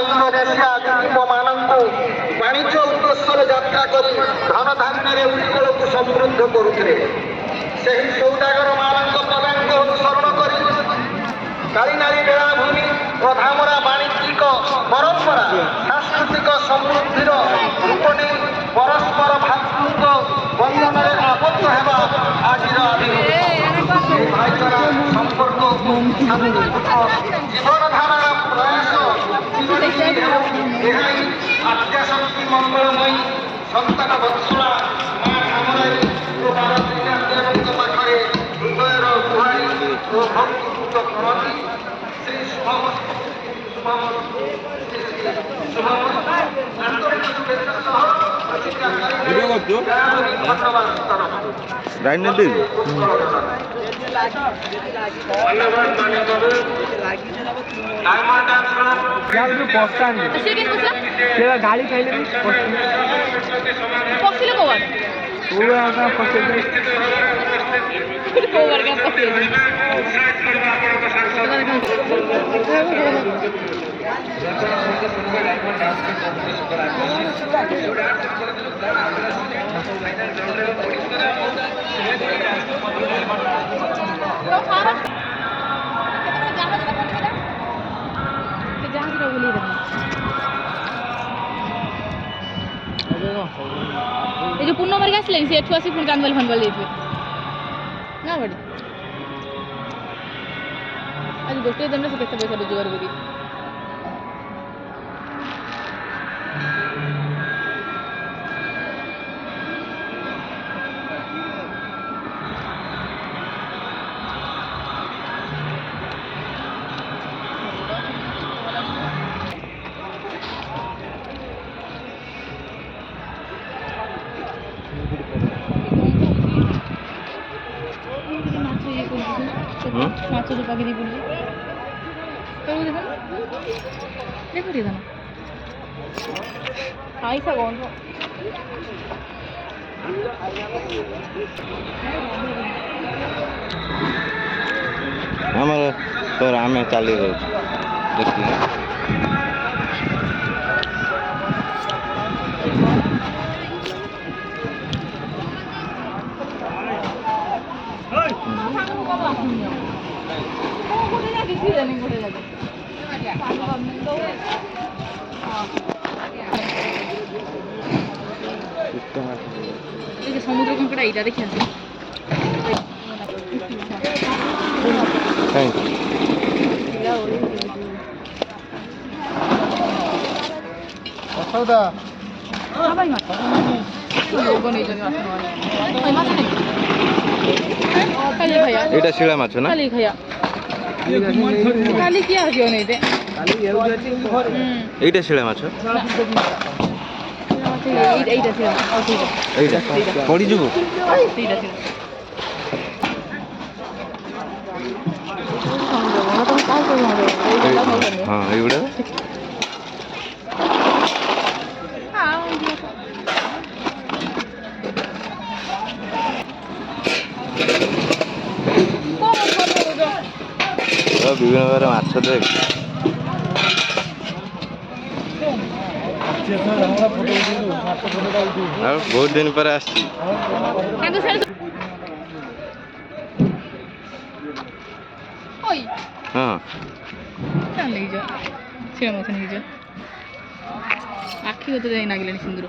ইন্দোনেସିଆ ଦ୍ୱୀପମାନଙ୍କୁ ବାଣିଜ୍ୟ ଉଦ୍ଦେଶ୍ୟରେ ଯାତ୍ରା କରି ଧନଧାନ୍ୟରେ ଉତ୍କଳକୁ ସମୃଦ୍ଧ କରୁଥିଲେ। ସେହି ସୌଦାଗରମାନଙ୍କ ପଦାଙ୍କ ଅନୁସରଣ କରି କାଳିନାରୀ ବେଳାଭୂମି ଓ ଧାମରା ବାଣିଜ୍ୟିକ ପରମ୍ପରା ସାଂସ୍କୃତିକ ସମୃଦ୍ଧିର ରୂପ ନେଇ ପରସ୍ପର ଭାତୃତ୍ୱ ବନ୍ଧନରେ ଆବଦ୍ଧ ହେବା ଆଜିର ଆଭିମୁଖ୍ୟ। ଏହି ଭାଇଚାରା ସମ୍ପର୍କକୁ ଜୀବନଧାରାର ପ୍ରୟାସ ଏହା ଆଦ୍ୟାଶକ୍ତି ମଙ୍ଗଳମୟୀ ସନ୍ତାନ ବତ୍ସଳା ମା ଧାମରାଇ ଓ ଭାରତୀୟ ଦେବଙ୍କ ପାଖରେ ହୃଦୟର ଗୁହାରି ଓ ଭକ୍ତିପୂତ କରନ୍ତି। ଶ୍ରୀ ଆନ୍ତରିକ ଶୁଭେଚ୍ଛା ସହ ରାଜନୀତି ଗାଳି ଖାଇଲେ ପଶିଲେ ये जो पूर्ण मार्ग आसले से एठू आसी पुणी कानवाल फानवाल देइथिबे ना बड़ी आज गोटे दिन से केते पैसा रोजगार करी माछ जो पाके दी पड़ी तो देखो देखो रे दाना आइसा गंध ଆମର ତୋର ଆମେ ଚାଲି ଯାଉଛୁ ଦେଖିଲେ সমুদ্র কঙ্কড়া এটা দেখে আছে এটা শিলা মাছ না কালি খাইয়া কালি কি আসিও নেই তে এইটা শিলা মাছ এইটা ছিল এইটা পড়ি যাব এইটা ছিল হ্যাঁ এইগুলা বিভিন্ন প্রকার মাছ দেখ আর বহুত দিন পরে আসছি হ্যাঁ আখি হতে যাই না গেলেন সুন্দর